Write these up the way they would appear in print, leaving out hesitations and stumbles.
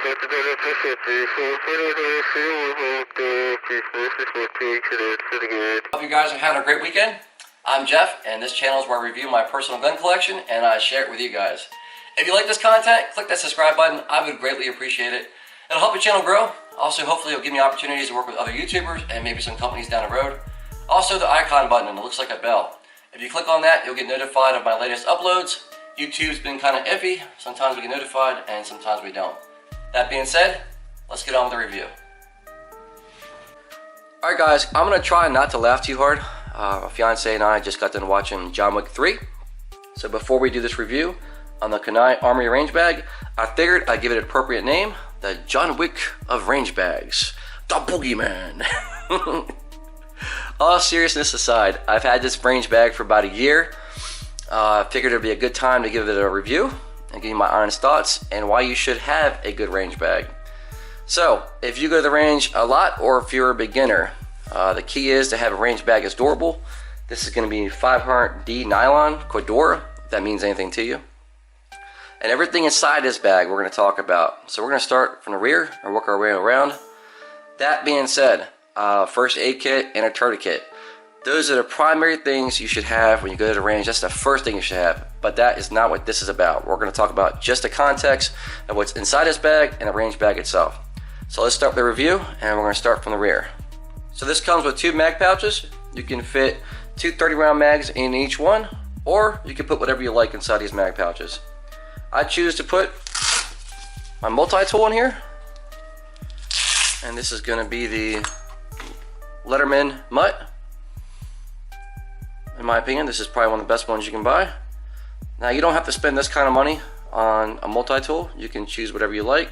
Hope you guys are having a great weekend. I'm Jeff, and this channel is where I review my personal gun collection and I share it with you guys. If you like this content, click that subscribe button. I would greatly appreciate it. It'll help the channel grow. Also, hopefully it'll give me opportunities to work with other YouTubers and maybe some companies down the road. Also, the icon button, and it looks like a bell. If you click on that, you'll get notified of my latest uploads. YouTube's been kind of iffy. Sometimes we get notified and sometimes we don't. That being said, let's get on with the review. Alright guys, I'm going to try not to laugh too hard. My fiance and I just got done watching John Wick 3. So before we do this review on the Cannae Armory range bag, I figured I'd give it an appropriate name. The John Wick of range bags. The Boogeyman. All seriousness aside, I've had this range bag for about a year. I figured it'd be a good time to give it a review and give you my honest thoughts and why you should have a good range bag. So, if you go to the range a lot or if you're a beginner, the key is to have a range bag that's durable. This is going to be 500D nylon Cordura, if that means anything to you. And everything inside this bag we're going to talk about. So we're going to start from the rear and work our way around. That being said, first aid kit and a tourniquet. Those are the primary things you should have when you go to the range. That's the first thing you should have. But that is not what this is about. We're going to talk about just the context of what's inside this bag and the range bag itself. So let's start the review, and we're going to start from the rear. So this comes with 2 mag pouches. You can fit 2 30-round mags in each one, or you can put whatever you like inside these mag pouches. I choose to put my multi-tool in here, and this is going to be the Letterman Mutt. In my opinion, this is probably one of the best ones you can buy. Now, you don't have to spend this kind of money on a multi-tool. You can choose whatever you like.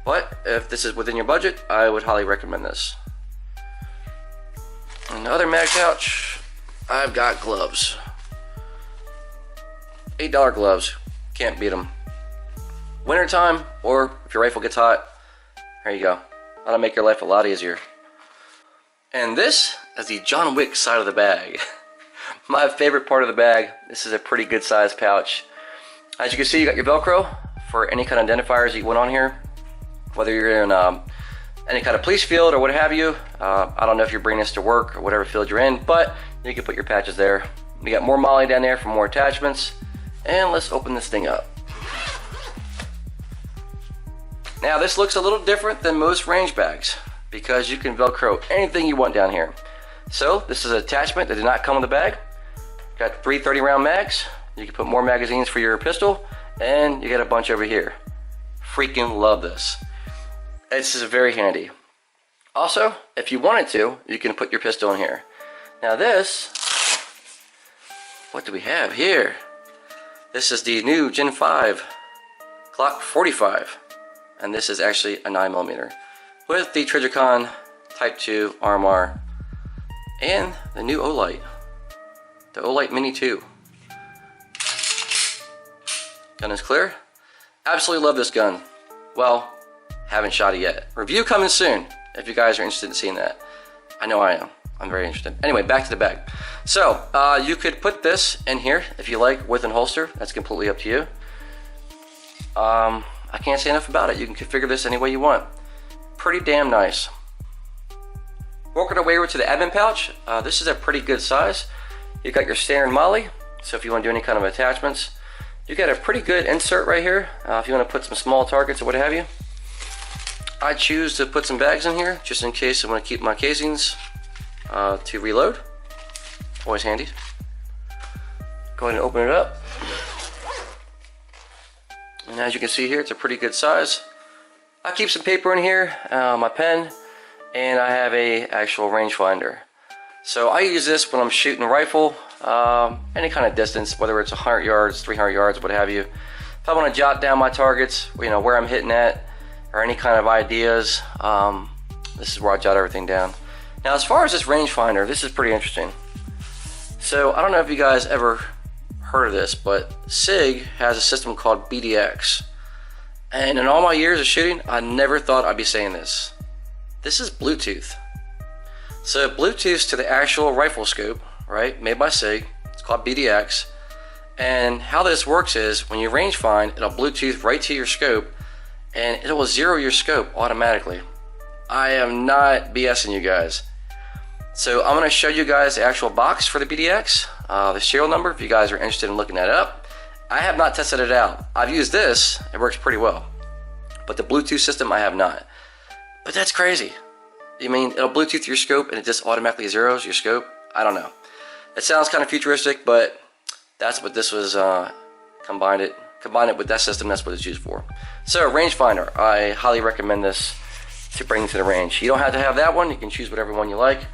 But if this is within your budget, I would highly recommend this. Another mag pouch, I've got gloves. $8 gloves, can't beat them. Wintertime, or if your rifle gets hot, there you go. That'll make your life a lot easier. And this is the John Wick side of the bag. My favorite part of the bag. This is a pretty good sized pouch. As you can see, you got your Velcro for any kind of identifiers you want on here. Whether you're in any kind of police field or what have you. I don't know if you're bringing this to work or whatever field you're in, but you can put your patches there. We got more MOLLE down there for more attachments. And let's open this thing up. Now this looks a little different than most range bags because you can Velcro anything you want down here. So this is an attachment that did not come with the bag. Got 3 30-round mags. You can put more magazines for your pistol, and you got a bunch over here. Freaking love this. This is very handy. Also, if you wanted to, you can put your pistol in here. Now this, what do we have here? This is the new Gen 5 Glock 45, and this is actually a 9mm with the Trijicon Type 2 Armory and the new Olight, the Olight Mini 2. Gun is clear. Absolutely love this gun. Well, haven't shot it yet. Review coming soon if you guys are interested in seeing that. I know I am. I'm very interested. Anyway, back to the bag. So, you could put this in here if you like, with an holster. That's completely up to you. I can't say enough about it. You can configure this any way you want. Pretty damn nice. Working our way over to the admin pouch. This is a pretty good size. You got your standard MOLLE. So if you want to do any kind of attachments, you got a pretty good insert right here. If you want to put some small targets or what have you. I choose to put some bags in here just in case I want to keep my casings to reload. Always handy. Go ahead and open it up. And as you can see here, it's a pretty good size. I keep some paper in here, my pen, and I have a actual rangefinder. So I use this when I'm shooting a rifle, any kind of distance, whether it's 100 yards, 300 yards, what have you. If I want to jot down my targets, you know, where I'm hitting at, or any kind of ideas, this is where I jot everything down. Now as far as this rangefinder, this is pretty interesting. So I don't know if you guys ever heard of this, but SIG has a system called BDX. And in all my years of shooting, I never thought I'd be saying this. This is Bluetooth. So Bluetooth to the actual rifle scope, right, made by SIG. It's called BDX. And how this works is when you range find, it'll Bluetooth right to your scope, and it will zero your scope automatically. I am not BSing you guys. So I'm going to show you guys the actual box for the BDX, the serial number if you guys are interested in looking that up. I have not tested it out. I've used this, it works pretty well. But the Bluetooth system I have not. But that's crazy. You mean it'll Bluetooth your scope and it just automatically zeros your scope? I don't know. It sounds kind of futuristic, but that's what this was, combine it with that system, that's what it's used for. So rangefinder, I highly recommend this to bring to the range. You don't have to have that one, you can choose whatever one you like.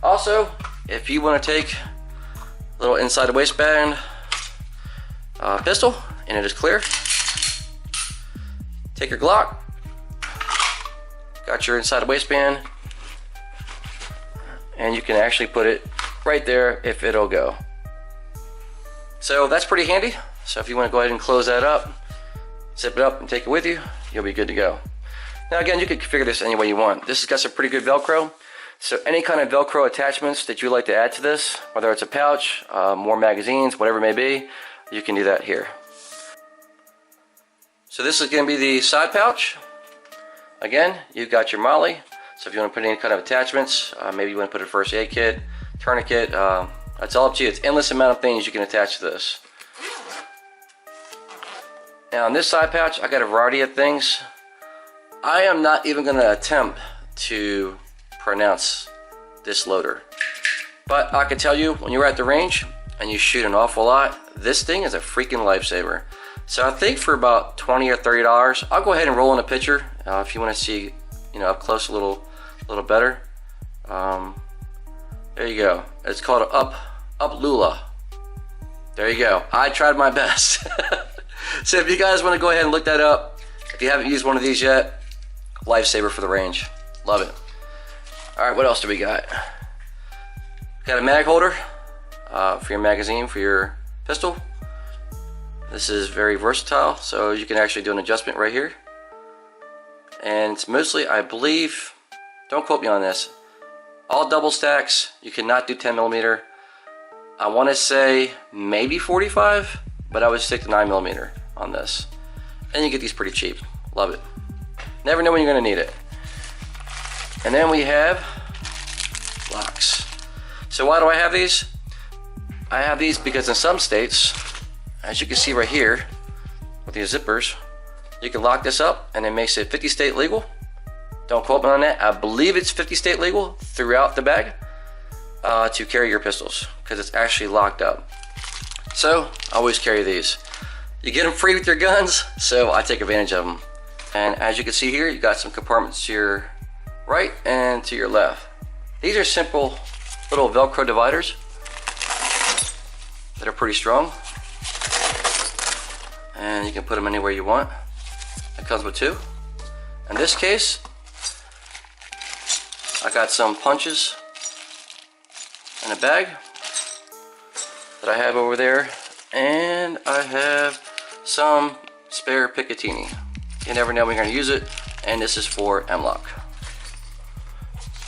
Also, if you want to take a little inside the waistband pistol and it is clear, take your Glock, got your inside the waistband, and you can actually put it right there if it'll go. So that's pretty handy. So if you want to go ahead and close that up, zip it up and take it with you, you'll be good to go. Now again, you can configure this any way you want. This has got some pretty good Velcro. So any kind of Velcro attachments that you like to add to this, whether it's a pouch, more magazines, whatever it may be, you can do that here. So this is going to be the side pouch. Again, you've got your MOLLE. So if you want to put any kind of attachments, maybe you want to put a first aid kit, tourniquet, that's all up to you. It's endless amount of things you can attach to this. Now on this side pouch, I got a variety of things. I am not even going to attempt to pronounce this loader, but I can tell you when you're at the range and you shoot an awful lot, this thing is a freaking lifesaver. So I think for about $20 or $30, I'll go ahead and roll in a picture if you want to see, you know, up close a little better. There you go. It's called an up Lula. There you go. I tried my best. So if you guys want to go ahead and look that up, if you haven't used one of these yet, lifesaver for the range. Love it. Alright, what else do we got? Got a mag holder for your magazine, for your pistol. This is very versatile, so you can actually do an adjustment right here. And it's mostly, I believe, don't quote me on this, all double stacks. You cannot do 10mm. I want to say maybe 45, but I would stick to 9mm on this. And you get these pretty cheap. Love it. Never know when you're going to need it. And then we have locks. So why do I have these? I have these because in some states, as you can see right here, with these zippers, you can lock this up and it makes it 50 state legal. Don't quote me on that. I believe it's 50 state legal throughout the bag to carry your pistols because it's actually locked up. So I always carry these. You get them free with your guns, so I take advantage of them. And as you can see here, you got some compartments to your right and to your left. These are simple little Velcro dividers that are pretty strong, and you can put them anywhere you want. It comes with two. In this case, I got some punches in a bag that I have over there, and I have some spare Picatinny. You never know when you're going to use it, and this is for M-LOK.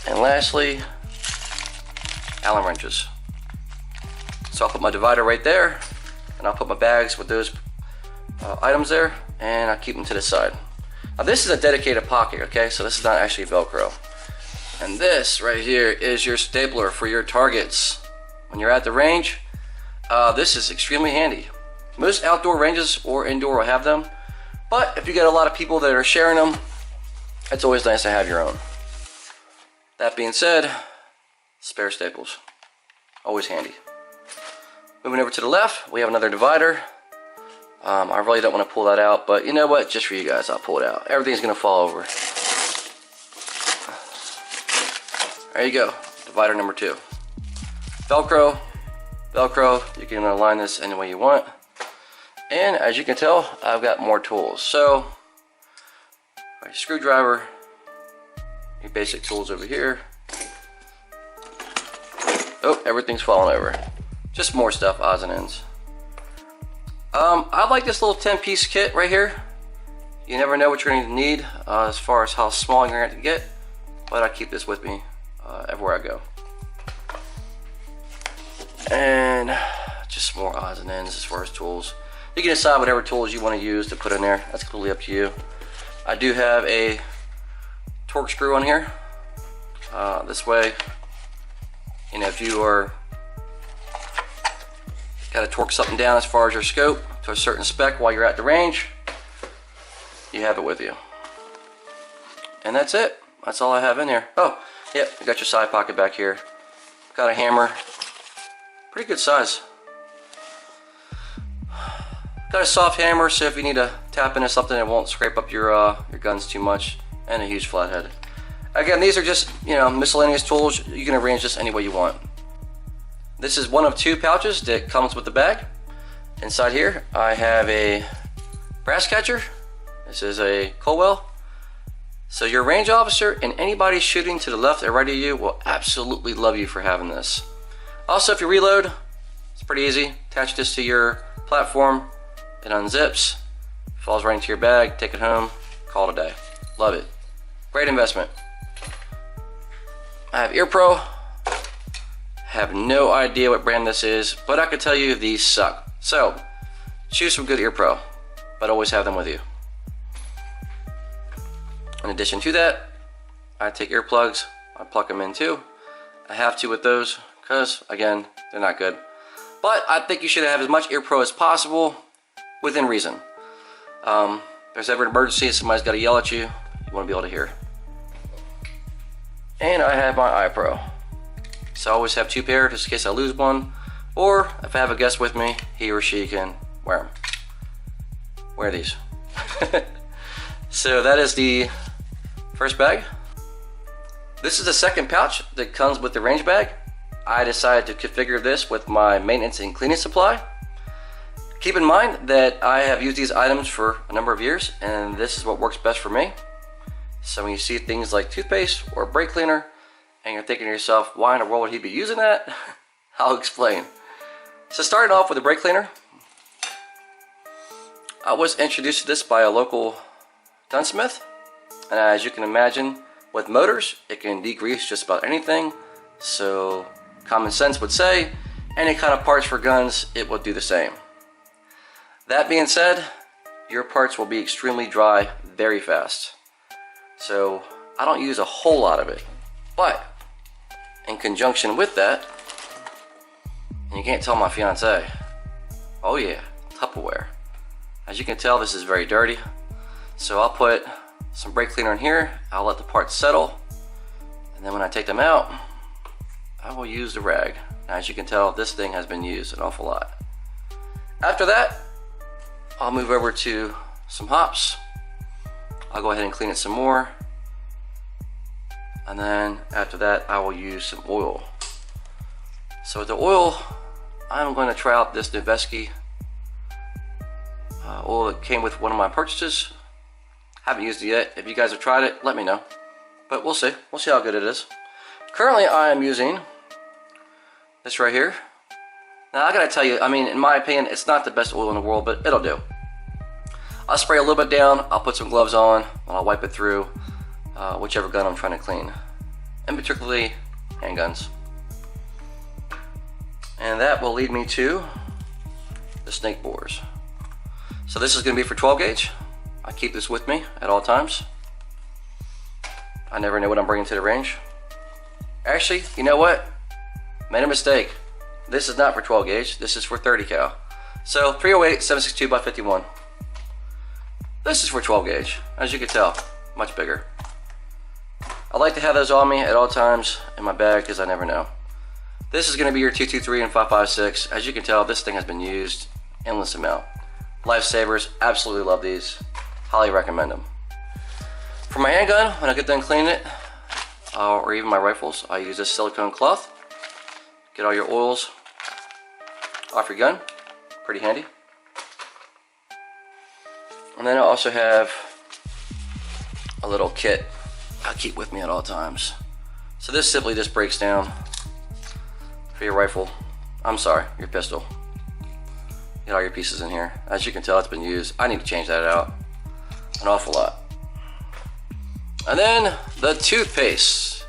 And lastly, Allen wrenches. So I'll put my divider right there, and I'll put my bags with those items there, and I'll keep them to the side. Now this is a dedicated pocket, okay? So this is not actually Velcro. And this right here is your stapler for your targets. When you're at the range, this is extremely handy. Most outdoor ranges or indoor will have them, but if you get a lot of people that are sharing them, it's always nice to have your own. That being said, spare staples, always handy. Moving over to the left, we have another divider. I really don't want to pull that out, but you know what? Just for you guys, I'll pull it out. Everything's going to fall over. There you go, divider number 2. Velcro, you can align this any way you want. And as you can tell, I've got more tools. So, my screwdriver, your basic tools over here. Oh, everything's falling over. Just more stuff, odds and ends. I like this little 10-piece kit right here. You never know what you're going to need as far as how small you're going to get, but I keep this with me everywhere I go. And just more odds and ends as far as tools. You can decide whatever tools you want to use to put in there. That's completely up to you. I do have a torque screw on here. This way, you know, if you are got to torque something down as far as your scope to a certain spec while you're at the range, you have it with you. And that's it. That's all I have in here. Oh, yep, you got your side pocket back here. Got a hammer. Pretty good size. Got a soft hammer, so if you need to tap into something, it won't scrape up your guns too much. And a huge flathead. Again, these are just, you know, miscellaneous tools. You can arrange this any way you want. This is one of 2 pouches that comes with the bag. Inside here, I have a brass catcher. This is a Colwell. So your range officer and anybody shooting to the left or right of you will absolutely love you for having this. Also, if you reload, it's pretty easy. Attach this to your platform. It unzips, falls right into your bag, take it home, call it a day. Love it. Great investment. I have Ear Pro. Have no idea what brand this is, but I can tell you these suck. So, choose some good Ear Pro, but always have them with you. In addition to that, I take earplugs, I plug them in too. I have to with those, because again, they're not good. But I think you should have as much Ear Pro as possible, within reason. If there's ever an emergency, somebody's got to yell at you, you want to be able to hear. And I have my iPro. So I always have 2 pairs just in case I lose one, or if I have a guest with me, he or she can wear them. Wear these. So that is the first bag. This is the second pouch that comes with the range bag. I decided to configure this with my maintenance and cleaning supply. Keep in mind that I have used these items for a number of years, and this is what works best for me. So when you see things like toothpaste or brake cleaner, and you're thinking to yourself, why in the world would he be using that? I'll explain. So starting off with the brake cleaner, I was introduced to this by a local gunsmith, and as you can imagine, with motors, it can degrease just about anything. So common sense would say, any kind of parts for guns, it will do the same. That being said, your parts will be extremely dry very fast. So I don't use a whole lot of it, but in conjunction with that, and you can't tell my fiance, oh yeah, Tupperware. As you can tell, this is very dirty. So I'll put some brake cleaner in here, I'll let the parts settle, and then when I take them out, I will use the rag. Now, as you can tell, this thing has been used an awful lot. After that, I'll move over to some hops. I'll go ahead and clean it some more. And then after that, I will use some oil. So with the oil, I'm going to try out this Noveski oil that came with one of my purchases. Haven't used it yet. If you guys have tried it, let me know. But we'll see. We'll see how good it is. Currently, I am using this right here. Now, I gotta tell you, I mean, in my opinion, it's not the best oil in the world, but it'll do. I'll spray a little bit down, I'll put some gloves on, and I'll wipe it through whichever gun I'm trying to clean. And particularly, handguns. And that will lead me to the snake bores. So this is gonna be for 12 gauge. I keep this with me at all times. I never know what I'm bringing to the range. Actually, you know what? Made a mistake. This is not for 12 gauge, this is for 30 cal. So 308 762 by 51. This is for 12 gauge, as you can tell, much bigger. I like to have those on me at all times in my bag because I never know. This is going to be your 223 and 556. As you can tell, this thing has been used endless amount. Lifesavers, absolutely love these. Highly recommend them. For my handgun, when I get done cleaning it, or even my rifles, I use this silicone cloth. Get all your oils off your gun, pretty handy. And then I also have a little kit I keep with me at all times. So this simply just breaks down for your rifle. I'm sorry, your pistol. Get all your pieces in here. As you can tell, it's been used. I need to change that out an awful lot. And then the toothpaste.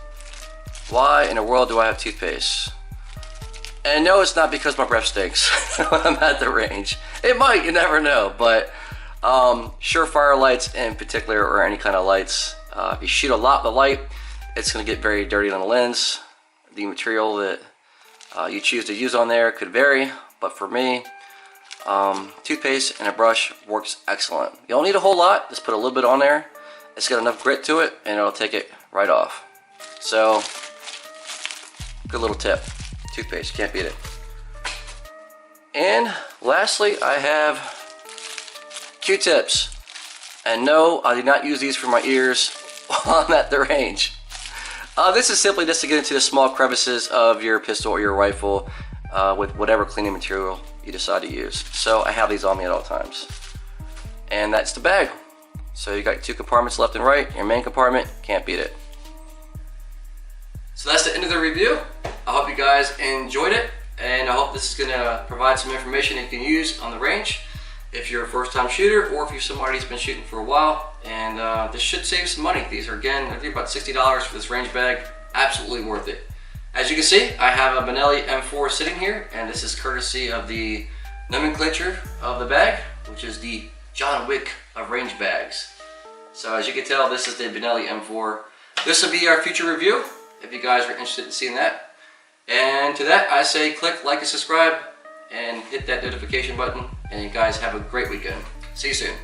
Why in the world do I have toothpaste? And no, it's not because my breath stinks when I'm at the range. It might, you never know, but Surefire lights in particular, or any kind of lights, if you shoot a lot with the light, it's going to get very dirty on the lens. The material that you choose to use on there could vary, but for me, toothpaste and a brush works excellent. You don't need a whole lot, just put a little bit on there. It's got enough grit to it and it'll take it right off. So, good little tip. Toothpaste, can't beat it. And lastly, I have Q-tips. And no, I did not use these for my ears while I'm at the range. This is simply just to get into the small crevices of your pistol or your rifle with whatever cleaning material you decide to use. So I have these on me at all times. And that's the bag. So you got 2 compartments left and right. Your main compartment, can't beat it. So that's the end of the review. I hope you guys enjoyed it, and I hope this is going to provide some information you can use on the range if you're a first-time shooter, or if you're somebody who's been shooting for a while. And this should save some money. These are, again, I think about $60 for this range bag. Absolutely worth it. As you can see, I have a Benelli M4 sitting here, and this is courtesy of the nomenclature of the bag, which is the John Wick of range bags. So as you can tell, this is the Benelli M4. This will be our future review, if you guys are interested in seeing that. And to that, I say click like and subscribe, and hit that notification button, and you guys have a great weekend. See you soon.